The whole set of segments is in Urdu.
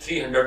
300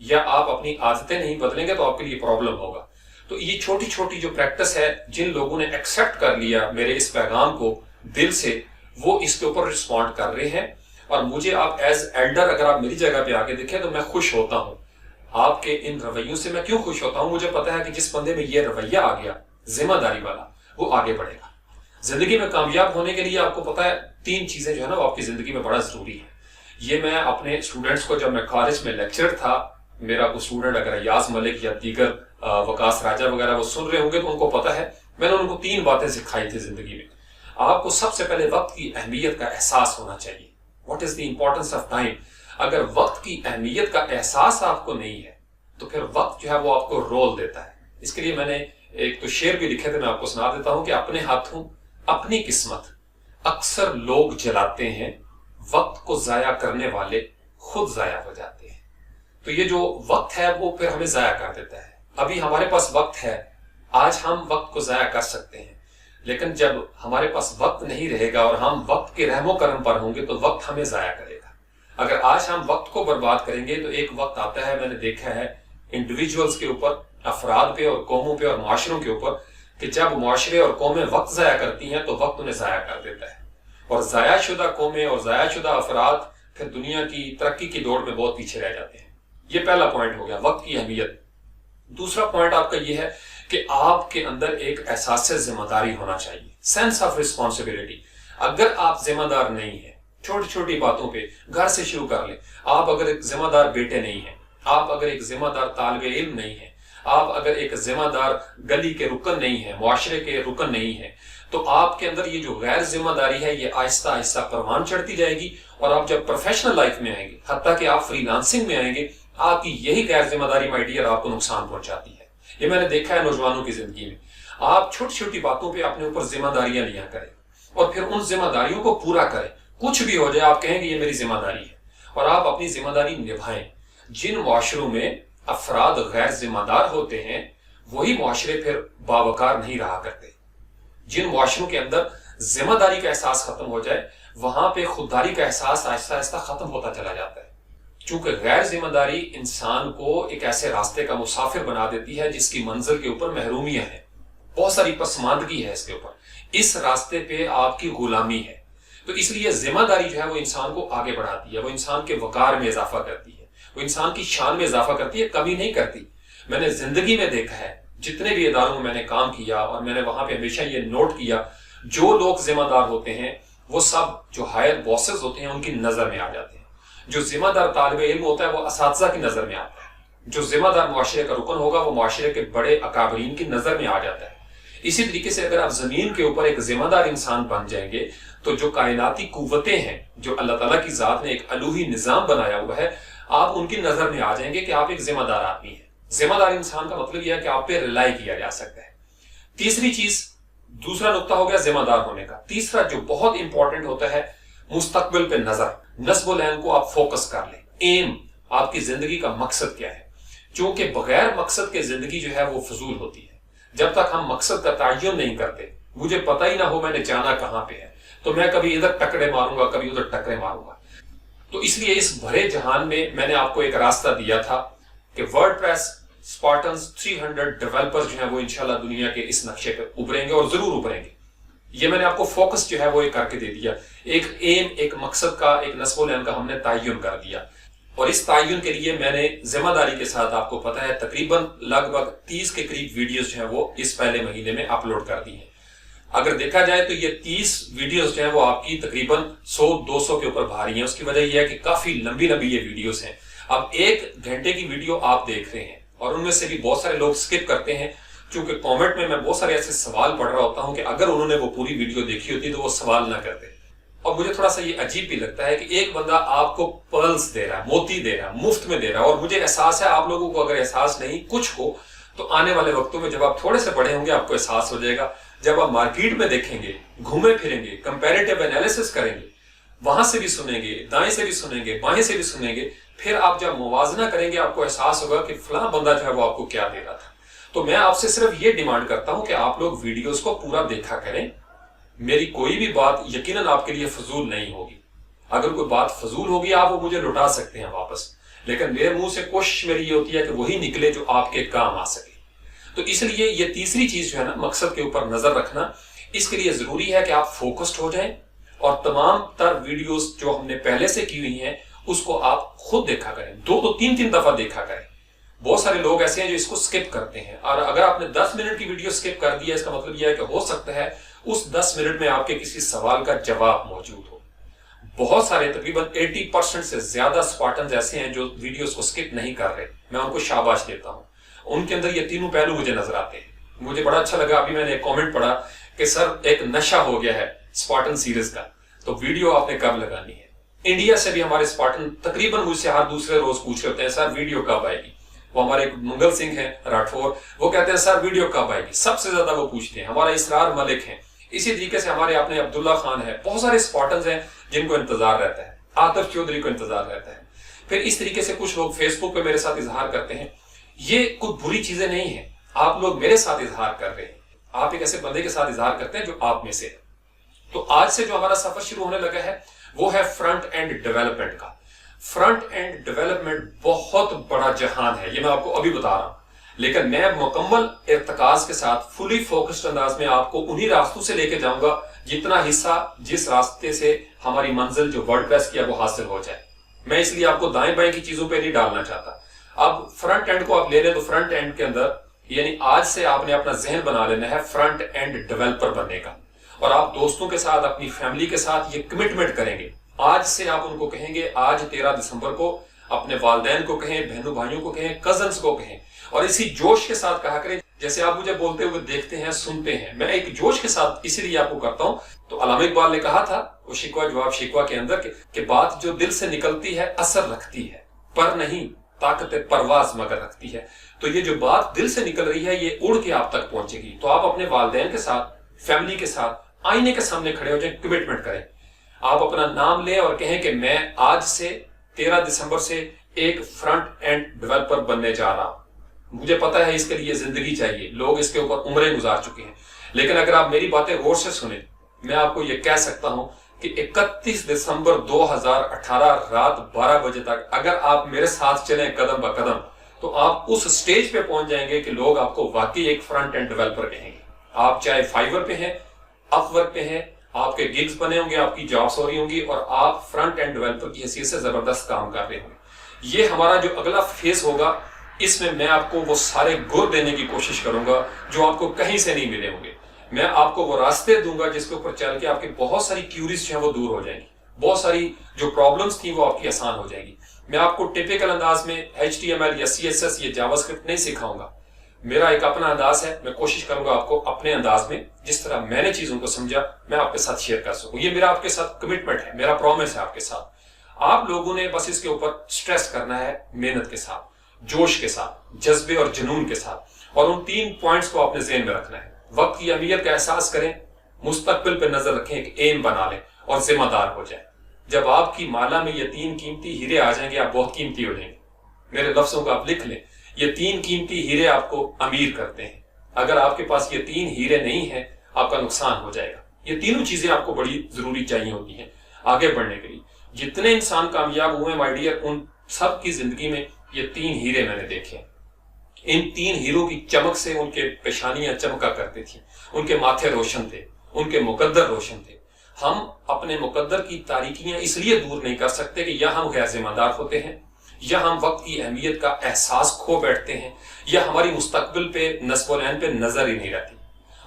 یا آپ اپنی عادتیں نہیں بدلیں گے تو آپ کے لیے پرابلم ہوگا. تو یہ چھوٹی چھوٹی جو پریکٹس ہے، جن لوگوں نے ایکسیپٹ کر لیا میرے اس پیغام کو دل سے، وہ اس کے اوپر رسپونڈ کر رہے ہیں. اور مجھے آپ ایز ایلڈر اگر آپ میری جگہ پہ آ کے دیکھیں تو میں خوش ہوتا ہوں. آپ کے ان رویوں سے میں کیوں خوش ہوتا ہوں؟ مجھے پتا ہے کہ جس بندے میں یہ رویہ آ گیا ذمہ داری والا، وہ آگے بڑھے گا. زندگی میں کامیاب ہونے کے لیے آپ کو پتا ہے 3 چیزیں جو ہے نا وہ آپ کی زندگی میں بڑا ضروری ہے. یہ میں اپنے اسٹوڈنٹس کو، جب میں کالج میں لیکچر تھا، میرا کوئی اسٹوڈنٹ اگر ایاز ملک یا دیگر وکاس راجہ وغیرہ وہ سن رہے ہوں گے تو ان کو پتا ہے میں نے ان کو 3 باتیں سکھائی تھی زندگی میں. آپ کو سب سے پہلے وقت کی اہمیت کا احساس ہونا چاہیے. What is the importance of time. اگر وقت کی اہمیت کا احساس آپ کو نہیں ہے تو پھر وقت جو ہے وہ آپ کو رول دیتا ہے. اس کے لیے میں نے ایک تو شعر بھی لکھے تھے، میں آپ کو سنا دیتا ہوں کہ اپنے ہاتھوں اپنی قسمت اکثر لوگ جلاتے ہیں، وقت کو ضائع کرنے والے خود ضائع ہو جاتے ہیں. تو یہ جو وقت ہے وہ پھر ہمیں ضائع کر دیتا ہے. ابھی ہمارے پاس وقت ہے، آج ہم وقت کو ضائع کر سکتے ہیں، لیکن جب ہمارے پاس وقت نہیں رہے گا اور ہم وقت کے رحم و کرم پر ہوں گے تو وقت ہمیں ضائع کرے گا. اگر آج ہم وقت کو برباد کریں گے تو ایک وقت آتا ہے، میں نے دیکھا ہے انڈیویجولز کے اوپر، افراد پہ اور قوموں پہ اور معاشروں کے اوپر، کہ جب معاشرے اور قومیں وقت ضائع کرتی ہیں تو وقت انہیں ضائع کر دیتا ہے. اور ضائع شدہ قومیں اور ضائع شدہ افراد پھر دنیا کی ترقی کی دوڑ میں بہت پیچھے رہ جاتے ہیں. یہ پہلا پوائنٹ ہو گیا، وقت کی اہمیت. دوسرا پوائنٹ آپ کا یہ ہے کہ آپ کے اندر ایک احساس ذمہ داری ہونا چاہیے، سینس آف ریسپانسبلٹی. اگر آپ ذمہ دار نہیں ہیں چھوٹی چھوٹی باتوں پہ، گھر سے شروع کر لیں. آپ اگر ایک ذمہ دار بیٹے نہیں ہیں، آپ اگر ایک ذمہ دار طالب علم نہیں ہیں، آپ اگر ایک ذمہ دار گلی کے رکن نہیں ہیں، معاشرے کے رکن نہیں ہیں، تو آپ کے اندر یہ جو غیر ذمہ داری ہے یہ آہستہ آہستہ پروان چڑھتی جائے گی. اور آپ جب پروفیشنل لائف میں آئیں گے، حتیٰ کہ آپ فری لانسنگ میں آئیں گے، آپ کی یہی غیر ذمہ داری مائی ڈیئر آپ کو نقصان پہنچاتی ہے. یہ میں نے دیکھا ہے نوجوانوں کی زندگی میں. آپ چھوٹی چھوٹی باتوں پہ اپنے اوپر ذمہ داریاں لیا کریں اور پھر ان ذمہ داریوں کو پورا کریں. کچھ بھی ہو جائے آپ کہیں کہ یہ میری ذمہ داری ہے، اور آپ اپنی ذمہ داری نبھائیں. جن معاشروں میں افراد غیر ذمہ دار ہوتے ہیں وہی معاشرے پھر باوقار نہیں رہا کرتے. جن معاشروں کے اندر ذمہ داری کا احساس ختم ہو جائے وہاں پہ خودداری کا احساس آہستہ آہستہ ختم ہوتا چلا جاتا ہے. چونکہ غیر ذمہ داری انسان کو ایک ایسے راستے کا مسافر بنا دیتی ہے جس کی منزل کے اوپر محرومیاں ہیں، بہت ساری پسماندگی ہے اس کے اوپر. اس راستے پہ آپ کی غلامی ہے. تو اس لیے ذمہ داری جو ہے وہ انسان کو آگے بڑھاتی ہے، وہ انسان کے وقار میں اضافہ کرتی ہے، وہ انسان کی شان میں اضافہ کرتی ہے، کمی نہیں کرتی. میں نے زندگی میں دیکھا ہے جتنے بھی اداروں میں میں نے کام کیا، اور میں نے وہاں پہ ہمیشہ یہ نوٹ کیا، جو لوگ ذمہ دار ہوتے ہیں وہ سب جو ہائر باسز ہوتے ہیں ان کی نظر میں آ جاتے ہیں. جو ذمہ دار طالب علم ہوتا ہے وہ اساتذہ کی نظر میں آتا ہے. جو ذمہ دار معاشرے کا رکن ہوگا وہ معاشرے کے بڑے اکابرین کی نظر میں آ جاتا ہے. اسی طریقے سے اگر آپ زمین کے اوپر ایک ذمہ دار انسان بن جائیں گے تو جو کائناتی قوتیں ہیں، جو اللہ تعالیٰ کی ذات نے ایک الوہی نظام بنایا ہوا ہے، آپ ان کی نظر میں آ جائیں گے کہ آپ ایک ذمہ دار آدمی ہیں. ذمہ دار انسان کا مطلب یہ ہے کہ آپ پہ ریلائی کیا جا سکتا ہے. تیسری چیز، دوسرا نقطہ ہو گیا ذمہ دار ہونے کا. تیسرا جو بہت امپورٹنٹ ہوتا ہے، مستقبل پہ نظر. نصب العین کو آپ فوکس کر لیں. ایم، آپ کی زندگی کا مقصد کیا ہے؟ چونکہ بغیر مقصد کے زندگی جو ہے وہ فضول ہوتی ہے. جب تک ہم مقصد کا تعین نہیں کرتے، مجھے پتہ ہی نہ ہو میں نے جانا کہاں پہ ہے، تو میں کبھی ادھر ٹکرے ماروں گا، کبھی ادھر ٹکرے ماروں گا. تو اس لیے اس بھرے جہان میں نے آپ کو ایک راستہ دیا تھا کہ ورڈ پریس اسپارٹنز 300 ڈیولپرز جو ہیں وہ انشاءاللہ دنیا کے اس نقشے پہ ابھریں گے اور ضرور ابھریں گے. یہ میں نے آپ کو فوکس جو ہے وہ ایک کر کے دے دیا. ایک ایم، ایک مقصد کا، ایک نصب العین کا ہم نے تعین کر دیا. اور اس تعین کے لیے میں نے ذمہ داری کے ساتھ، آپ کو پتہ ہے، تقریباً لگ بھگ 30 کے قریب ویڈیوز جو ہیں وہ اس پہلے مہینے میں اپلوڈ کر دی ہیں. اگر دیکھا جائے تو یہ 30 ویڈیوز جو ہیں وہ آپ کی تقریباً 100-200 کے اوپر بھاری ہیں. اس کی وجہ یہ ہے کہ کافی لمبی یہ ویڈیوز ہیں. اب 1 گھنٹے کی ویڈیو آپ دیکھ رہے ہیں اور ان میں سے بھی بہت سارے لوگ سکپ کرتے ہیں، چونکہ کامنٹ میں بہت سارے ایسے سوال پڑھ رہا ہوتا ہوں کہ اگر انہوں نے وہ پوری ویڈیو دیکھی ہوتی تو وہ سوال نہ کرتے. اور مجھے تھوڑا سا یہ عجیب بھی لگتا ہے کہ ایک بندہ آپ کو پرلز دے رہا ہے، موتی دے رہا ہے، مفت میں دے رہا ہے. اور مجھے احساس ہے آپ لوگوں کو اگر احساس نہیں کچھ ہو تو آنے والے وقتوں میں جب آپ تھوڑے سے بڑے ہوں گے آپ کو احساس ہو جائے گا. جب آپ مارکیٹ میں دیکھیں گے، گھومے پھریں گے، کمپیریٹیو انالیسس کریں گے، وہاں سے بھی سنیں گے، دائیں سے بھی سنیں گے، بائیں سے بھی سنیں گے، پھر آپ جب موازنہ کریں گے آپ کو احساس ہوگا کہ فلاں بندہ جو ہے وہ آپ کو کیا دے رہا تھا. تو میں آپ سے صرف یہ ڈیمانڈ کرتا ہوں کہ آپ لوگ ویڈیوز کو پورا دیکھا کریں. میری کوئی بھی بات یقیناً آپ کے لیے فضول نہیں ہوگی. اگر کوئی بات فضول ہوگی آپ وہ مجھے لوٹا سکتے ہیں واپس، لیکن میرے منہ سے کوشش میری یہ ہوتی ہے کہ وہی نکلے جو آپ کے کام آ سکے۔ تو اس لیے یہ تیسری چیز جو ہے نا، مقصد کے اوپر نظر رکھنا، اس کے لیے ضروری ہے کہ آپ فوکسڈ ہو جائیں اور تمام تر ویڈیوز جو ہم نے پہلے سے کی ہوئی ہیں اس کو آپ خود دیکھا کریں، 2-3 دفعہ دیکھا کریں۔ بہت سارے لوگ ایسے ہیں جو اس کو سکپ کرتے ہیں، اور اگر آپ نے 10 منٹ کی ویڈیو سکپ کر دی ہے، اس کا مطلب یہ ہے کہ ہو سکتا ہے اس 10 منٹ میں آپ کے کسی سوال کا جواب موجود ہو۔ بہت سارے تقریباً 80% سے زیادہ اسپارٹنز ایسے ہیں جو ویڈیوز کو سکپ نہیں کر رہے، میں ان کو شاباش دیتا ہوں۔ ان کے اندر یہ تینوں پہلو مجھے نظر آتے ہیں۔ مجھے بڑا اچھا لگا، ابھی میں نے ایک کامنٹ پڑھا کہ سر ایک نشہ ہو گیا ہے اسپارٹن سیریز کا، تو ویڈیو آپ نے کب لگانی ہے؟ انڈیا سے بھی ہمارے اسپارٹن تقریباً مجھ سے ہر دوسرے روز پوچھ رہے ہوتے ہیں سر ویڈیو کب آئے گی۔ وہ ہمارے منگل سنگھ ہیں راٹھور، وہ کہتے ہیں سر ویڈیو کب آئے گی، سب سے زیادہ وہ پوچھتے ہیں۔ ہمارا اسرار ملک ہیں، اسی طریقے سے ہمارے اپنے عبداللہ خان ہے، بہت سارے اسپارٹنز ہیں جن کو انتظار رہتا ہے، عاطف چودھری کو انتظار رہتا ہے۔ پھر اس طریقے سے کچھ لوگ فیس بک پہ میرے ساتھ اظہار کرتے ہیں۔ یہ کوئی بری چیزیں نہیں ہیں، آپ لوگ میرے ساتھ اظہار کر رہے ہیں، آپ ایک ایسے بندے کے ساتھ اظہار کرتے ہیں جو آپ میں سے ہے۔ تو آج سے جو ہمارا سفر شروع ہونے لگا ہے وہ ہے فرنٹ اینڈ ڈیولپمنٹ کا۔ فرنٹ اینڈ ڈیولپمنٹ بہت بڑا جہان ہے، یہ میں آپ کو ابھی بتا رہا ہوں، لیکن میں مکمل ارتکاز کے ساتھ فلی فوکسڈ انداز میں آپ کو انہی راستوں سے لے کے جاؤں گا جتنا حصہ جس راستے سے ہماری منزل جو ورڈ پریس کی ہے وہ حاصل ہو جائے۔ میں اس لیے آپ کو دائیں بائیں کی چیزوں پہ نہیں ڈالنا چاہتا۔ اب فرنٹ اینڈ کو آپ لے لیں تو فرنٹ اینڈ کے اندر یعنی آج سے آپ نے اپنا ذہن بنا لینا ہے فرنٹ اینڈ ڈیولپر بننے کا، اور آپ دوستوں کے ساتھ اپنی فیملی کے ساتھ یہ کمٹمنٹ کریں گے۔ آج سے آپ ان کو کہیں گے، آج 13 دسمبر کو اپنے والدین کو کہیں، بہنوں بھائیوں کو کہیں، کزنز کو کہیں، اور اسی جوش کے ساتھ کہا کریں جیسے آپ مجھے بولتے ہوئے دیکھتے ہیں، سنتے ہیں۔ میں ایک جوش کے ساتھ اسی لیے آپ کو کرتا ہوں۔ تو علامہ اقبال نے کہا تھا وہ شکوہ جواب شکوہ کے اندر کہ بات جو دل سے نکلتی ہے اثر رکھتی ہے، پر نہیں طاقت پرواز مگر رکھتی ہے۔ تو یہ جو بات دل سے نکل رہی ہے یہ اڑ کے آپ تک پہنچے گی۔ تو آپ اپنے والدین کے ساتھ، فیملی کے ساتھ آئینے کے سامنے کھڑے ہو جائیں، کمٹمنٹ کریں، آپ اپنا نام لیں اور کہیں کہ میں آج سے 13 دسمبر سے ایک فرنٹ اینڈ ڈیولپر بننے جا رہا ہوں۔ مجھے پتا ہے اس کے لیے زندگی چاہیے، لوگ اس کے اوپر عمریں گزار چکے ہیں، لیکن اگر آپ میری باتیں غور سے سنیں، میں آپ کو یہ کہہ سکتا ہوں کہ 31 دسمبر 2018 رات 12 بجے تک اگر آپ میرے ساتھ چلیں قدم بہ قدم تو آپ اس سٹیج پہ پہنچ جائیں گے کہ لوگ آپ کو واقعی ایک فرنٹ اینڈ ڈیولپر کہیں گے۔ آپ چاہے فائیور پہ ہیں، اپ ورک پہ ہیں، آپ کے گگز بنے ہوں گے، آپ کی جابس ہو رہی ہوں گی اور آپ فرنٹ اینڈ ڈیولپر کی حیثیت سے زبردست کام کر رہے ہوں گے۔ یہ ہمارا جو اگلا فیز ہوگا، اس میں میں آپ کو وہ سارے گر دینے کی کوشش کروں گا جو آپ کو کہیں سے نہیں ملے ہوں گے۔ میں آپ کو وہ راستے دوں گا جس کے اوپر چل کے آپ کی بہت ساری کیوریز جو ہیں وہ دور ہو جائیں گی، بہت ساری جو پرابلمز تھیں وہ آپ کی آسان ہو جائیں گی۔ میں آپ کو ٹیپیکل انداز میں HTML یا CSS یا جاوا اسکرپٹ نہیں سکھاؤں گا، میرا ایک اپنا انداز ہے، میں کوشش کروں گا آپ کو اپنے انداز میں جس طرح میں نے چیزوں کو سمجھا میں آپ کے ساتھ شیئر کر سکوں۔ یہ میرا آپ کے ساتھ کمٹمنٹ ہے، میرا پرومس ہے آپ کے ساتھ۔ آپ لوگوں نے بس اس کے اوپر سٹریس کرنا ہے، محنت کے ساتھ، جوش کے ساتھ، جذبے اور جنون کے ساتھ، اور ان 3 پوائنٹس کو اپنے ذہن میں رکھنا ہے۔ وقت کی اہمیت کا احساس کریں، مستقبل پہ نظر رکھیں، ایک ایم بنا لیں اور ذمہ دار ہو جائیں۔ جب آپ کی مالا میں یہ 3 قیمتی ہیرے آ جائیں گے آپ بہت قیمتی ہو جائیں گے۔ میرے لفظوں کو آپ لکھ لیں، یہ 3 قیمتی ہیرے آپ کو امیر کرتے ہیں۔ اگر آپ کے پاس یہ 3 ہیرے نہیں ہیں آپ کا نقصان ہو جائے گا۔ یہ تینوں چیزیں آپ کو بڑی ضروری چاہیے ہوتی ہیں آگے بڑھنے کے لیے۔ جتنے انسان کامیاب ہوئے ہیں مائی ڈیئر، ان سب کی زندگی میں یہ 3 ہیرے میں نے دیکھے۔ ان 3 ہیروں کی چمک سے ان کے پیشانیاں چمکا کرتی تھیں، ان کے ماتھے روشن تھے، ان کے مقدر روشن تھے۔ ہم اپنے مقدر کی تاریکیاں اس لیے دور نہیں کر سکتے کہ یا ہم غیر ذمہ دار ہوتے ہیں، یا ہم وقت کی اہمیت کا احساس کھو بیٹھتے ہیں، یا ہماری مستقبل پہ نصب العین پہ نظر ہی نہیں رہتی،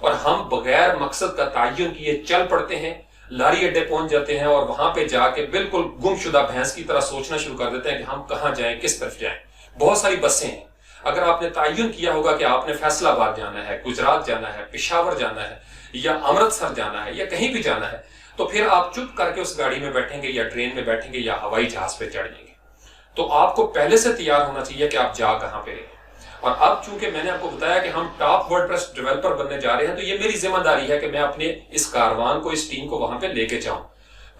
اور ہم بغیر مقصد کا تعین کیے چل پڑتے ہیں، لاری اڈے پہنچ جاتے ہیں اور وہاں پہ جا کے بالکل گم شدہ بھینس کی طرح سوچنا شروع کر دیتے ہیں کہ ہم کہاں جائیں، کس طرف جائیں۔ بہت ساری بسیں ہیں، اگر آپ نے تعین کیا ہوگا کہ آپ نے فیصل آباد جانا ہے، گجرات جانا ہے، پشاور جانا ہے، یا امرتسر جانا ہے، یا کہیں بھی جانا ہے، تو پھر آپ چپ کر کے اس گاڑی میں بیٹھیں گے یا ٹرین میں بیٹھیں گے یا ہوائی جہاز پہ چڑھ جائیں گے۔ تو آپ کو پہلے سے تیار ہونا چاہیے کہ آپ جا کہاں پہ رہے ہیں۔ اور اب چونکہ میں نے آپ کو بتایا کہ ہم ٹاپ ورڈ پریس ڈیولپر بننے جا رہے ہیں، تو یہ میری ذمہ داری ہے کہ میں اپنے اس کاروان کو، اس ٹیم کو وہاں پہ لے کے جاؤں۔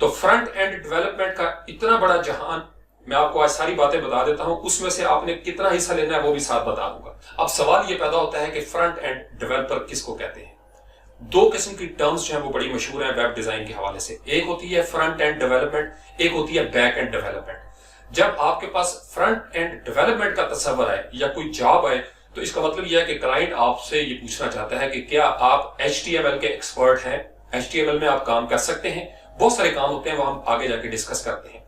تو فرنٹ اینڈ ڈیولپمنٹ کا اتنا بڑا جہان، میں آپ کو آج ساری باتیں بتا دیتا ہوں، اس میں سے آپ نے کتنا حصہ لینا ہے وہ بھی ساتھ بتا دوں گا۔ اب سوال یہ پیدا ہوتا ہے کہ فرنٹ اینڈ ڈیولپر کس کو کہتے ہیں؟ دو قسم کی ٹرمز جو ہیں وہ بڑی مشہور ہیں ویب ڈیزائن کے حوالے سے. ایک ہوتی ہے فرنٹ اینڈ ڈیولپمنٹ, ایک ہوتی ہے بیک اینڈ ڈیولپمنٹ. جب آپ کے پاس فرنٹ اینڈ ڈیولپمنٹ کا تصور ہے یا کوئی جاب ہے تو اس کا مطلب یہ ہے کہ کلائنٹ آپ سے یہ پوچھنا چاہتا ہے کہ کیا آپ HTML کے ایکسپرٹ ہیں, HTML میں آپ کام کر سکتے ہیں. بہت سارے کام ہوتے ہیں وہ ہم آگے جا کے ڈسکس کرتے ہیں.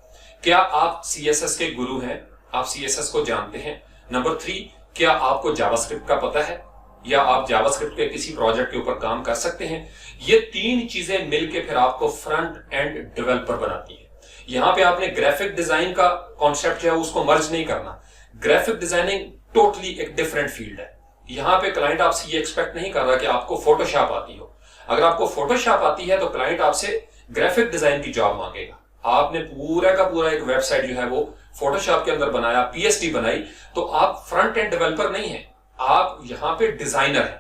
کیا آپ CSS کے گرو ہیں, آپ CSS کو جانتے ہیں. نمبر 3, کیا آپ کو جاوا اسکرپٹ کا پتہ ہے یا آپ جاوا اسکرپٹ کے کسی پروجیکٹ کے اوپر کام کر سکتے ہیں. یہ تین چیزیں مل کے پھر آپ کو فرنٹ اینڈ ڈیولپر بناتی ہیں. یہاں پہ آپ نے گرافک ڈیزائن کا کانسیپٹ جو ہے اس کو مرج نہیں کرنا. گرافک ڈیزائننگ ٹوٹلی ایک ڈیفرنٹ فیلڈ ہے. یہاں پہ کلائنٹ آپ سے یہ ایکسپیکٹ نہیں کر رہا کہ آپ کو فوٹو شاپ آتی ہو. اگر آپ کو فوٹو شاپ آتی ہے تو کلائنٹ آپ سے گرافک ڈیزائن کی جاب مانگے گا. آپ نے پورا کا پورا ایک ویب سائٹ جو ہے وہ فوٹو شاپ کے اندر بنایا, PSD بنائی, تو آپ فرنٹ اینڈ ڈیولپر نہیں ہیں, آپ یہاں پہ ڈیزائنر ہیں.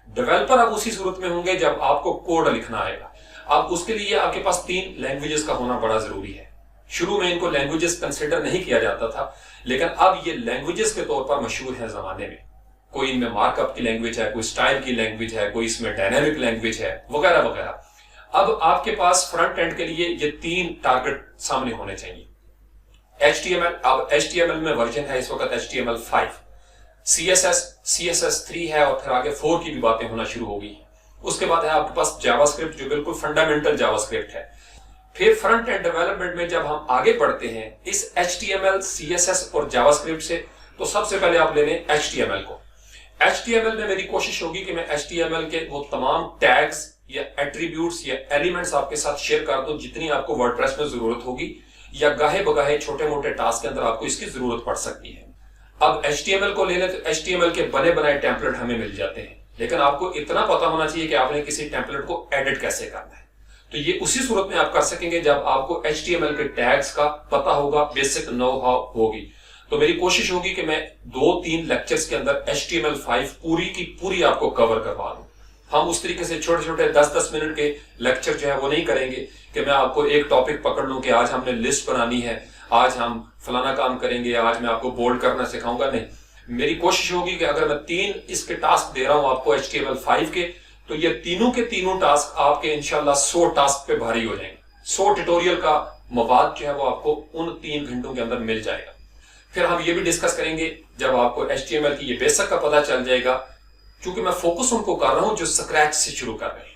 ڈیولپر آپ اسی صورت میں ہوں گے جب آپ کو کوڈ لکھنا آئے گا. اب اس کے لیے آپ کے پاس 3 لینگویجز کا ہونا بڑا ضروری ہے. شروع میں ان کو لینگویجز کنسیڈر نہیں کیا جاتا تھا, لیکن اب یہ لینگویجز کے طور پر مشہور ہیں زمانے میں. کوئی ان میں مارک اپ کی لینگویج ہے, کوئی سٹائل کی لینگویج ہے, کوئی اس میں ڈائنامک لینگویج ہے, وغیرہ وغیرہ. اب آپ کے پاس فرنٹ اینڈ کے لیے یہ 3 ٹارگٹ سامنے ہونے چاہیے. HTML, اب HTML میں ورژن ہے اس وقت HTML5, CSS 3 ہے اور پھر آگے 4 کی بھی باتیں ہونا شروع ہو گئی. اس کے بعد ہے آپ کے پاس جاوا اسکرپٹ جو بالکل فنڈامنٹل جاوا اسکرپٹ ہے. پھر فرنٹ اینڈ ڈیولپمنٹ میں جب ہم آگے بڑھتے ہیں اس HTML, CSS اور جاوا اسکرپٹ سے, تو سب سے پہلے آپ لے لیں HTML کو. HTML میں میری کوشش ہوگی کہ میں HTML کے وہ تمام ٹیگز یا ایٹریبیوٹس یا ایلیمنٹس آپ کے ساتھ شیئر کر دوں جتنی آپ کو ورڈپریس میں ضرورت ہوگی, یا گاہے بگاہے چھوٹے موٹے ٹاسک کے اندر آپ کو اس کی ضرورت پڑ سکتی ہے. اب HTML کو لے لیں تو HTML کے بنے بنائے ٹیمپلیٹ ہمیں مل جاتے ہیں, لیکن آپ کو اتنا پتا ہونا چاہیے کہ آپ نے کسی ٹیمپلیٹ کو ایڈٹ کیسے کرنا ہے. تو یہ اسی صورت میں آپ کر سکیں گے جب آپ کو HTML کے ٹیگز کا پتا ہوگا, بیسک نو ہاؤ ہوگی. تو میری کوشش ہوگی کہ میں 2-3 لیکچرز کے اندر HTML5 پوری کی پوری آپ کو کور کروا دوں. ہم اس طریقے سے چھوٹے چھوٹے 10-10 منٹ کے لیکچر جو ہے وہ نہیں کریں گے کہ میں آپ کو ایک ٹاپک پکڑ لوں کہ آج ہم نے لسٹ بنانی ہے, آج ہم فلانا کام کریں گے, آج میں آپ کو بولڈ کرنا سکھاؤں گا. نہیں, میری کوشش ہوگی کہ اگر میں 3 اس کے ٹاسک دے رہا ہوں آپ کو HTML5 کے, تو یہ تینوں کے تینوں ٹاسک آپ کے انشاءاللہ 100 ٹاسک پہ بھاری ہو جائیں گے. 100 ٹیوٹوریل کا مواد جو ہے وہ آپ کو ان 3 گھنٹوں کے اندر مل جائے گا. پھر ہم یہ بھی ڈسکس کریں گے جب آپ کو HTML کی یہ بیسک کا پتہ چل جائے گا, کیونکہ میں فوکس ان کو کر رہا ہوں جو سکریچ سے شروع کر رہے ہیں.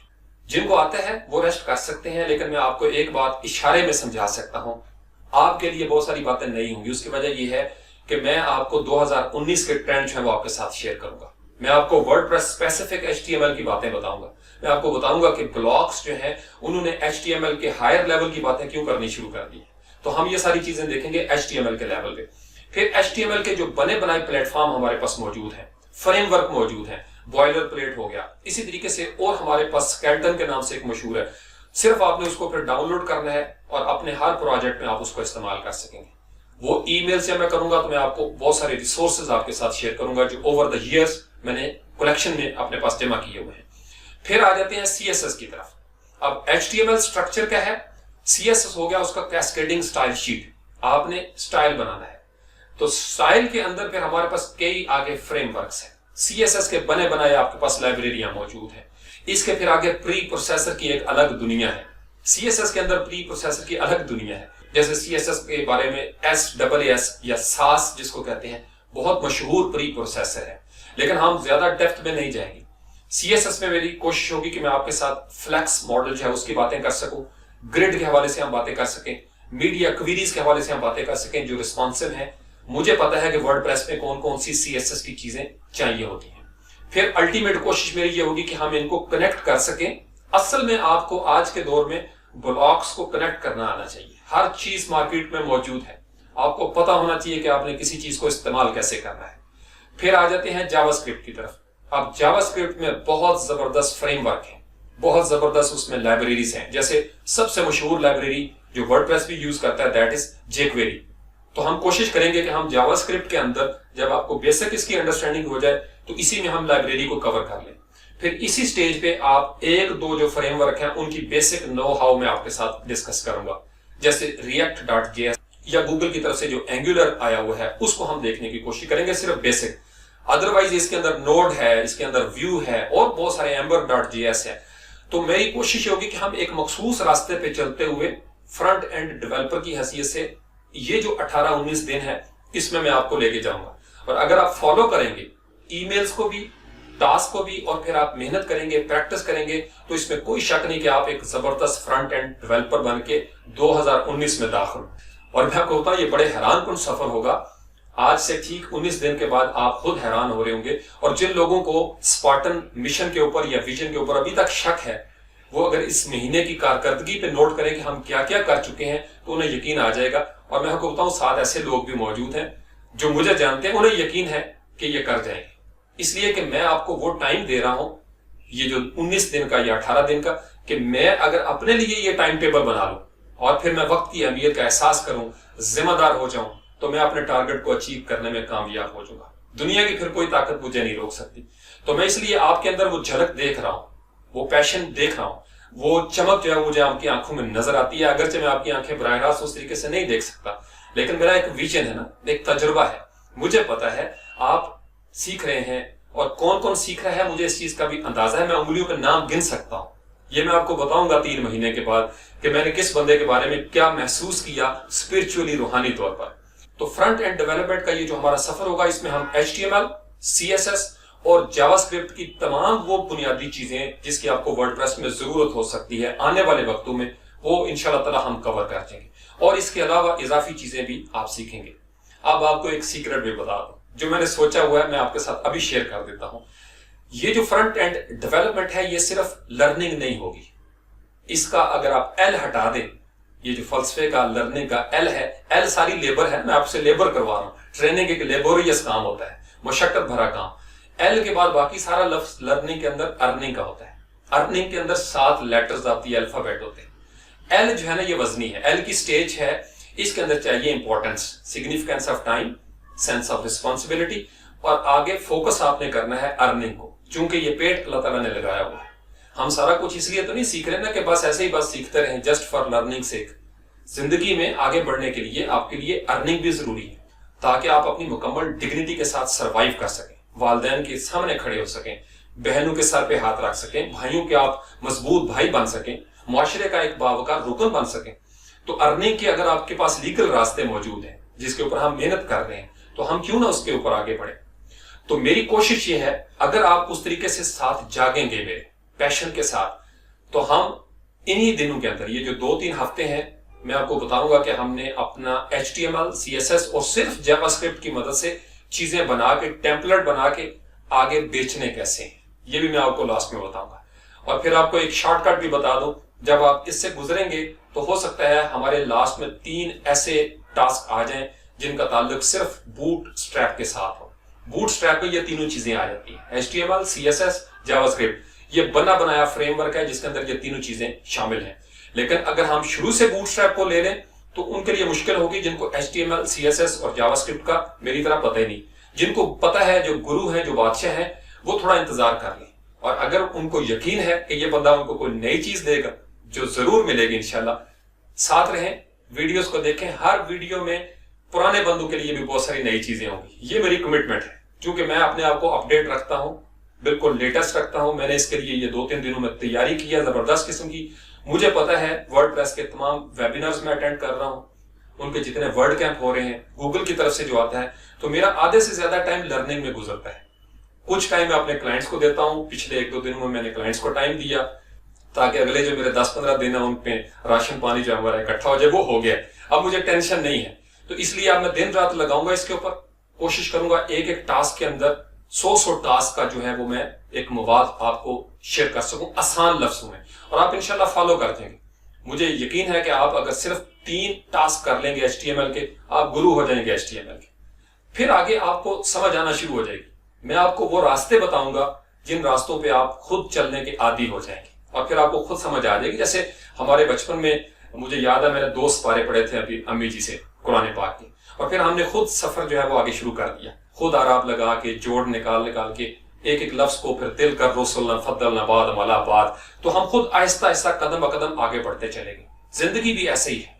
جن کو آتا ہے وہ ریسٹ کر سکتے ہیں, لیکن میں آپ کو ایک بات اشارے میں سمجھا سکتا ہوں, آپ کے لیے بہت ساری باتیں نہیں ہوں گی. اس کی وجہ یہ ہے کہ میں آپ کو 2019 کے ٹرینڈ جو ہے وہ آپ کے ساتھ شیئر کروں گا. میں آپ کو ورڈپریس اسپیسیفک HTML کی باتیں بتاؤں گا. میں آپ کو بتاؤں گا کہ بلاگس جو ہیں انہوں نے HTML کے ہائر لیول کی باتیں کیوں کرنی شروع کر دی. تو ہم یہ ساری چیزیں دیکھیں گے HTML کے لیول پہ. پھر HTML کے جو بنے بنائے پلیٹ فارم ہمارے پاس موجود ہیں, فریم ورک موجود ہیں, بوائلر پلیٹ ہو گیا, اسی طریقے سے اور ہمارے پاس سکیلٹن کے نام سے ایک مشہور ہے. صرف آپ نے اس کو پھر ڈاؤن لوڈ کرنا ہے اور اپنے ہر پروجیکٹ میں آپ اس کو استعمال کر سکیں گے. وہ ای میل سے میں کروں گا تو میں آپ کو بہت سارے ریسورسز آپ کے ساتھ شیئر کروں گا جو اوور دا ایئرز میں نے کلیکشن میں اپنے پاس جمع کیے ہوئے ہیں. پھر آ جاتے ہیں CSS کی طرف. اب HTML سٹرکچر کیا ہے, CSS ہو گیا اس کا کیسکیڈنگ سٹائل شیٹ. آپ نے سٹائل بنانا ہے تو سٹائل کے اندر پھر ہمارے پاس کئی آگے فریم ورکس ہیں. CSS کے بنے بنائے آپ کے پاس لائبریریاں موجود ہیں. اس کے پھر آگے پری پروسیسر کی ایک الگ دنیا ہے. CSS کے اندر پری پروسیسر کی الگ دنیا ہے. جیسے CSS کے بارے میں SaaS یا SAS جس کو کہتے ہیں بہت مشہور پری پروسیسر ہے, لیکن ہم زیادہ ڈیپتھ میں نہیں جائیں گے. CSS میں میری کوشش ہوگی کہ میں آپ کے ساتھ فلیکس ماڈل جو ہے اس کی باتیں کر سکوں, گرڈ کے حوالے سے ہم باتیں کر سکیں, میڈیا کویریز کے حوالے سے ہم باتیں کر سکیں جو ریسپانسو ہیں. مجھے پتا ہے کہ ورڈپریس میں کون کون سی CSS کی چیزیں چاہیے ہوتی ہیں. پھر الٹیمیٹ کوشش میری یہ ہوگی کہ ہم ان کو کنیکٹ کر سکیں. اصل میں آپ کو آج کے دور میں بلاکس کو کنیکٹ کرنا آنا چاہیے. ہر چیز مارکیٹ میں موجود ہے, آپ کو پتا ہونا چاہیے کہ آپ نے کسی چیز کو استعمال کیسے کرنا ہے. پھر آ جاتے ہیں جاوا اسکرپٹ کی طرف. اب جاوا اسکرپٹ میں بہت زبردست فریم ورک ہے, بہت زبردست اس میں لائبریریز ہیں. جیسے سب سے مشہور لائبریری جو ورڈپریس بھی یوز کرتا ہے دیٹ از jQuery. تو ہم کوشش کریں گے کہ ہم جاوا اسکرپٹ کے اندر جب آپ کو بیسک اس کی انڈرسٹینڈنگ ہو جائے تو اسی میں ہم لائبریری کو کور کر لیں. پھر اسی سٹیج پہ آپ 1-2 جو فریم ورک ہیں ان کی بیسک نو ہاؤ میں آپ کے ساتھ ڈسکس کروں گا. جیسے React.js یا گوگل کی طرف سے جو Angular آیا ہوا ہے اس کو ہم دیکھنے کی کوشش کریں گے, صرف بیسک. ادروائز اس کے اندر نوڈ ہے, اس کے اندر ویو ہے اور بہت سارے Ember.js ہے. تو میری کوشش ہوگی کہ ہم ایک مخصوص راستے پہ چلتے ہوئے فرنٹ اینڈ ڈیولپر کی حیثیت سے یہ جو 18-19 دن ہے اس میں آپ کو لے کے جاؤں گا. اور اگر آپ فالو کریں گے ای میلز کو بھی، ٹاسک کو بھی، اور پھر آپ محنت کریں گے، پریکٹس کریں گے، تو اس میں کوئی شک نہیں کہ آپ ایک زبردست فرنٹ اینڈ ڈیولپر بن کے 2019 میں داخل. اور میں آپ کو بتاؤں یہ بڑے حیران کن سفر ہوگا. آج سے ٹھیک 19 دن کے بعد آپ خود حیران ہو رہے ہوں گے. اور جن لوگوں کو اسپارٹن مشن کے اوپر یا ویژن کے اوپر ابھی تک شک ہے، وہ اگر اس مہینے کی کارکردگی پہ نوٹ کریں کہ ہم کیا کیا کر چکے ہیں تو انہیں یقین آ جائے گا. اور میں آپ کو بتاؤں ساتھ ایسے لوگ بھی موجود ہیں جو مجھے جانتے ہیں، انہیں یقین ہے کہ یہ کر جائیں گے. اس لیے کہ میں آپ کو وہ ٹائم دے رہا ہوں، یہ جو 19 دن کا یا 18 دن کا، کہ میں اگر اپنے لیے یہ ٹائم ٹیبل بنا لوں اور پھر میں وقت کی اہمیت کا احساس کروں، ذمہ دار ہو جاؤں، تو میں اپنے ٹارگٹ کو اچیو کرنے میں کامیاب ہو جاؤں گا. دنیا کی پھر کوئی طاقت مجھے نہیں روک سکتی. تو میں اس لیے آپ کے اندر وہ جھلک دیکھ رہا ہوں، وہ پیشن دیکھ رہا ہوں، وہ چمک جو ہے مجھے آپ کی آنکھوں میں نظر آتی ہے. اگرچہ میں آپ کی آنکھیں براہ راست اس طریقے سے نہیں دیکھ سکتا، لیکن میرا ایک ویژن ہے نا، ایک تجربہ ہے. مجھے پتا ہے آپ سیکھ رہے ہیں، اور کون کون سیکھ رہا ہے مجھے اس چیز کا بھی اندازہ ہے. میں انگلیوں کے نام گن سکتا ہوں. یہ میں آپ کو بتاؤں گا 3 مہینے کے بعد کہ میں نے کس بندے کے بارے میں کیا محسوس کیا اسپرچولی، روحانی طور پر. تو فرنٹ اینڈ ڈیولپمنٹ کا یہ جو ہمارا سفر ہوگا، اس میں ہم HTML، CSS اور جاوا اسکرپٹ کی تمام وہ بنیادی چیزیں جس کی آپ کو ورڈپریس میں ضرورت ہو سکتی ہے آنے والے وقتوں میں، وہ انشاءاللہ تعالی ہم کور کر دیں گے. اور اس کے علاوہ اضافی چیزیں بھی آپ سیکھیں گے. اب آپ کو ایک سیکرٹ بھی بتا دوں جو میں نے سوچا ہوا ہے، میں آپ کے ساتھ ابھی شیئر کر دیتا ہوں. یہ جو فرنٹ اینڈ ڈیولپمنٹ ہے، یہ صرف لرننگ نہیں ہوگی. اس کا اگر آپ ایل ہٹا دیں، یہ جو فلسفے کا لرننگ کا ایل ہے، ایل ساری لیبر ہے، میں آپ سے لیبر کروا رہا ہوں. ٹریننگ ایک لیبوریس کام ہوتا ہے، مشقت بھرا کام. ایل کے بعد باقی سارا لفظ لرننگ کے اندر ارننگ کا ہوتا ہے. ارننگ کے اندر 7 لیٹرز آتی ہے، الفابیٹ ہوتے ہیں. ایل جو ہے نا یہ وزنی ہے، ایل کی سٹیج ہے. اس کے اندر چاہیے importance, significance of time, sense of responsibility, اور آگے فوکس آپ نے کرنا ہے ارننگ کو، چونکہ یہ پیٹ اللہ تعالیٰ نے لگایا ہوا ہے. ہم سارا کچھ اس لیے تو نہیں سیکھ رہے نا کہ بس ایسے ہی بس سیکھتے رہیں جسٹ فار لرننگ سیک. زندگی میں آگے بڑھنے کے لیے آپ کے لیے ارننگ بھی ضروری ہے، تاکہ آپ اپنی مکمل ڈگنیٹی کے ساتھ سروائیو کر سکیں، والدین کے سامنے کھڑے ہو سکیں، بہنوں کے سر پہ ہاتھ رکھ سکیں، بھائیوں کے آپ مضبوط بھائی بن سکیں، معاشرے کا ایک باوقار رکن بن سکیں. تو ارننگ کے اگر آپ کے پاس لیگل راستے موجود ہیں جس کے اوپر ہم محنت کر رہے ہیں، تو ہم کیوں نہ اس کے اوپر آگے بڑھیں. تو میری کوشش یہ ہے اگر آپ اس طریقے سے ساتھ جاگیں گے میرے پیشن کے ساتھ، تو ہم انہی دنوں کے اندر یہ جو 2-3 ہفتے ہیں، میں آپ کو بتاؤں گا کہ ہم نے اپنا HTML، CSS اور صرف جاوا اسکرپٹ کی مدد سے چیزیں بنا کے، ٹیمپلیٹ بنا کے آگے بیچنے کیسے ہیں، یہ بھی میں آپ کو لاسٹ میں بتاؤں گا. اور پھر آپ کو ایک شارٹ کٹ بھی بتا دوں، جب آپ اس سے گزریں گے تو ہو سکتا ہے ہمارے لاسٹ میں 3 ایسے ٹاسک آ جائیں جن کا تعلق صرف بوٹ اسٹریپ کے ساتھ ہو. بوٹ اسٹریپ میں یہ تینوں چیزیں آ جاتی ہیں، HTML، CSS، جاوا اسکرپٹ. یہ بنا بنایا فریم ورک ہے جس کے اندر یہ تینوں چیزیں شامل ہیں. لیکن اگر ہم شروع سے بوٹ اسٹریپ کو لے لیں تو ان کے لیے مشکل ہوگی جن کو HTML، CSS اور جاوا اسکرپٹ کا میری طرح پتہ ہی نہیں. جن کو پتہ ہے، جو گرو ہیں، جو بادشاہ ہیں، وہ تھوڑا انتظار کر لیں. اور اگر ان کو یقین ہے کہ یہ بندہ ان کو کوئی نئی چیز دے گا، جو ضرور ملے گی انشاءاللہ، ساتھ رہیں، ویڈیوز کو دیکھیں. ہر ویڈیو میں پرانے بندوں کے لیے بھی بہت ساری نئی چیزیں ہوں گی. یہ میری کمٹمنٹ ہے، کیونکہ میں اپنے آپ کو اپڈیٹ رکھتا ہوں، بالکل لیٹسٹ رکھتا ہوں. میں نے اس کے لیے یہ 2-3 دنوں میں تیاری کی ہے زبردست قسم کی. مجھے پتا ہے ورڈ پریس کے تمام ویبینرز میں اٹینڈ کر رہا ہوں، ان کے جتنے ورڈ کیمپ ہو رہے ہیں گوگل کی طرف سے جو آتا ہے، تو میرا آدھے سے زیادہ ٹائم لرننگ میں گزرتا ہے. کچھ ٹائم میں اپنے کلائنٹس کو دیتا ہوں. پچھلے 1-2 دنوں میں نے کلائنٹس کو ٹائم دیا تاکہ اگلے جو میرے 10-15 دن ہیں ان پہ راشن پانی جو ہمارا اکٹھا ہو جائے. وہ ہو گیا، اب مجھے ٹینشن نہیں ہے. تو اس لیے اب میں دن رات لگاؤں گا اس کے اوپر. کوشش کروں گا ایک ٹاسک کے اندر 100 ٹاسک کا جو ہے وہ میں ایک مواد آپ کو شیئر کر سکوں آسان لفظوں میں، اور آپ انشاءاللہ فالو کر دیں گے. مجھے یقین ہے کہ آپ اگر صرف 3 ٹاسک کر لیں گے HTML کے، آپ گرو ہو جائیں گے HTML کے. پھر آگے آپ کو سمجھ آنا شروع ہو جائے گی. میں آپ کو وہ راستے بتاؤں گا جن راستوں پہ آپ خود چلنے کے عادی ہو جائیں گے، اور پھر آپ کو خود سمجھ آ جائے گی. جیسے ہمارے بچپن میں مجھے یاد ہے، میں نے 2 سپارے پڑھے تھے ابھی امی جی سے قرآن پاک کے، اور پھر ہم نے خود سفر جو ہے وہ آگے شروع کر دیا، خود آراب لگا کے، جوڑ نکال کے ایک لفظ کو پھر دل کر رسولنا فضلنا بعد ملا بعد. تو ہم خود آہستہ آہستہ قدم بقدم آگے بڑھتے چلیں گے. زندگی بھی ایسے ہی ہے،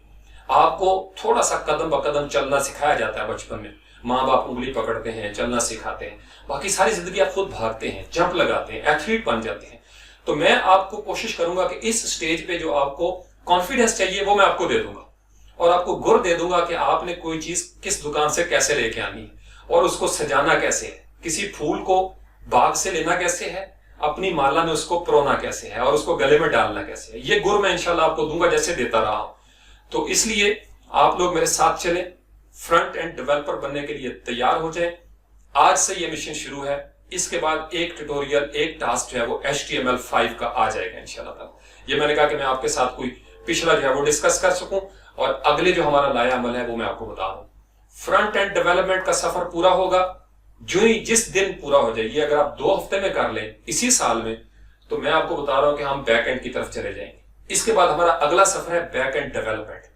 آپ کو تھوڑا سا قدم بقدم چلنا سکھایا جاتا ہے بچپن میں. ماں باپ انگلی پکڑتے ہیں، چلنا سکھاتے ہیں. باقی ساری زندگی آپ خود بھاگتے ہیں، جمپ لگاتے ہیں، ایتھلیٹ بن جاتے ہیں. تو میں آپ کو کوشش کروں گا کہ اس سٹیج پہ جو آپ کو کانفیڈنس چاہیے وہ میں آپ کو دے دوں گا، اور آپ کو گر دے دوں گا کہ آپ نے کوئی چیز کس دکان سے کیسے لے کے آنی ہے اور اس کو سجانا کیسے ہے، کسی پھول کو باغ سے لینا کیسے ہے، اپنی مالا میں اس کو پرونا کیسے ہے، اور اس کو گلے میں ڈالنا کیسے ہے. یہ گر میں انشاءاللہ آپ کو دوں گا جیسے دیتا رہا ہوں. تو اس لیے آپ لوگ میرے ساتھ چلیں، فرنٹ اینڈ ڈیولپر بننے کے لیے تیار ہو جائیں. آج سے یہ مشن شروع ہے. اس کے بعد ایک ٹیوٹوریل، ایک ٹاسک جو ہے وہ HTML5 کا آ جائے گا انشاءاللہ تعالی. یہ میں نے کہا کہ میں آپ کے ساتھ کوئی پچھلا جو ہے وہ ڈسکس کر سکوں، اور اگلے جو ہمارا لایا عمل ہے وہ میں آپ کو بتا دوں. فرنٹ اینڈ ڈیولپمنٹ کا سفر پورا ہوگا جو ہی جس دن پورا ہو جائے. یہ اگر آپ 2 ہفتے میں کر لیں اسی سال میں، تو میں آپ کو بتا رہا ہوں کہ ہم بیک اینڈ کی طرف چلے جائیں گے. اس کے بعد ہمارا اگلا سفر ہے back and development.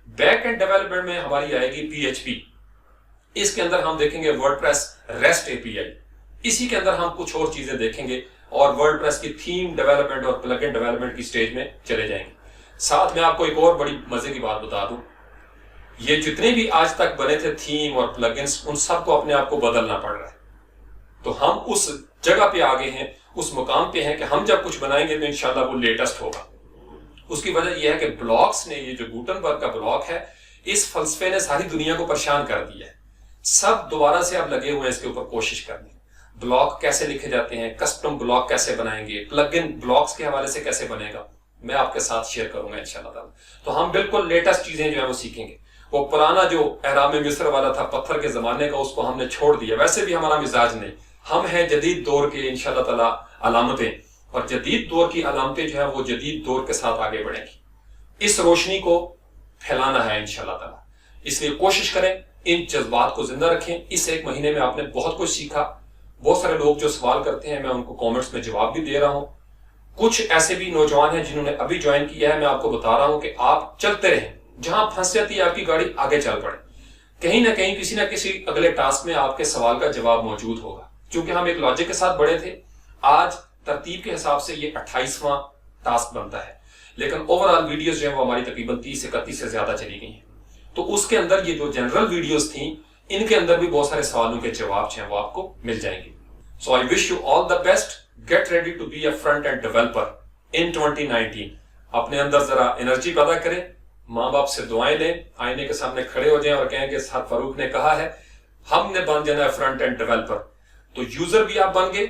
Back and development میں ہماری آئے گی PHP. اس کے اندر ہم دیکھیں گے WordPress REST API. اسی کے اندر ہم کچھ اور چیزیں دیکھیں گے، اور WordPress کی تھیم ڈیولپمنٹ اور پلگن ڈیولپمنٹ کی سٹیج میں چلے جائیں گے. ساتھ میں آپ کو ایک اور بڑی مزے کی بات بتا دوں، یہ جتنے بھی آج تک بنے تھے تھیم اور پلگنز، ان سب کو اپنے آپ کو بدلنا پڑ رہا ہے. تو ہم اس جگہ پہ آگے ہیں، اس مقام پہ ہیں کہ ہم جب کچھ بنائیں گے تو انشاءاللہ وہ لیٹسٹ ہوگا. اس کی وجہ یہ ہے کہ بلاکس نے، یہ جو گوٹنبرگ کا بلاک ہے، اس فلسفے نے ساری دنیا کو پریشان کر دیا ہے. سب دوبارہ سے اب لگے ہوئے ہیں اس کے اوپر کوشش کرنے. بلاک کیسے لکھے جاتے ہیں، کسٹم بلاک کیسے بنائیں گے، پلگن بلاکس کے حوالے سے کیسے بنے گا، میں آپ کے ساتھ شیئر کروں گا انشاءاللہ تعالی. تو ہم بالکل لیٹسٹ چیزیں جو ہیں وہ سیکھیں گے. وہ پرانا جو احرام مصر والا تھا پتھر کے زمانے کا، اس کو ہم نے چھوڑ دیا. ویسے بھی ہمارا مزاج نہیں، ہم ہیں جدید دور کے انشاءاللہ تعالی علامتیں، اور جدید دور کی علامتیں جو ہیں وہ جدید دور کے ساتھ آگے بڑھیں گی. اس روشنی کو پھیلانا ہے انشاءاللہ تعالی. اس لیے کوشش کریں، ان جذبات کو زندہ رکھیں. اس 1 مہینے میں آپ نے بہت کچھ سیکھا. بہت سارے لوگ جو سوال کرتے ہیں میں ان کو کامنٹس میں جواب بھی دے رہا ہوں. کچھ ایسے بھی نوجوان ہیں جنہوں نے ابھی جوائن کیا ہے. میں آپ کو بتا رہا ہوں کہ آپ چلتے رہیں، جہاں پھنس جاتی ہے آپ کی گاڑی آگے چل پڑے. کہیں نہ کہیں کسی نہ کسی اگلے ٹاسک میں آپ کے سوال کا جواب موجود ہوگا. کیونکہ ہم ایک لاجک کے ساتھ بڑھے تھے. آج ترتیب کے حساب سے یہ 28واں ٹاسک بنتا ہے، لیکن اوورآل ویڈیوز جو ہیں وہ ہماری تقریباً 30-31 سے زیادہ چلی گئی ہیں. تو اس کے اندر یہ جو جنرل ویڈیوز تھیں، ان کے اندر بھی بہت سارے سوالوں کے جواب جو ہیں وہ آپ کو مل جائیں گے. So I wish you all the best. Get ready to be a front-end developer in 2019. اپنے اندر ذرا انرجی پیدا کریں، ماں باپ سے دعائیں لیں، آئینے کے سامنے کھڑے ہو جائیں اور کہیں کہ سر فاروق نے کہا ہے ہم نے بن جانا ہے فرنٹ اینڈ ڈیولپر. تو یوزر بھی آپ بن گئے،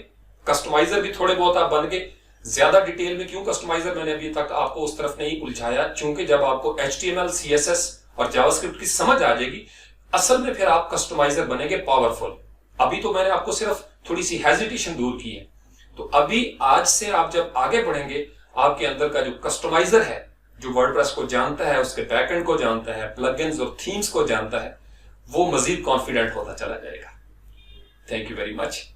کسٹمائزر بھی تھوڑے بہت آپ بن گئے. زیادہ ڈیٹیل میں کیوں کسٹمائزر میں نے ابھی تک آپ کو اس طرف نہیں الجھایا، چونکہ جب آپ کو HTML CSS اور جاوا اسکرپٹ کی سمجھ آ جائے گی، اصل میں پھر آپ کسٹمائزر بنیں گے پاورفل. ابھی تو میں نے آپ کو صرف تھوڑی سی ہیزیٹیشن دور کی ہے. تو ابھی آج سے آپ جب آگے بڑھیں گے، آپ کے اندر کا جو کسٹمائزر ہے، جو WordPress کو جانتا ہے، اس کے بیک اینڈ کو جانتا ہے، پلگنز اور تھیمز کو جانتا ہے، وہ مزید کانفیڈنٹ ہوتا چلا جائے گا. Thank you very much.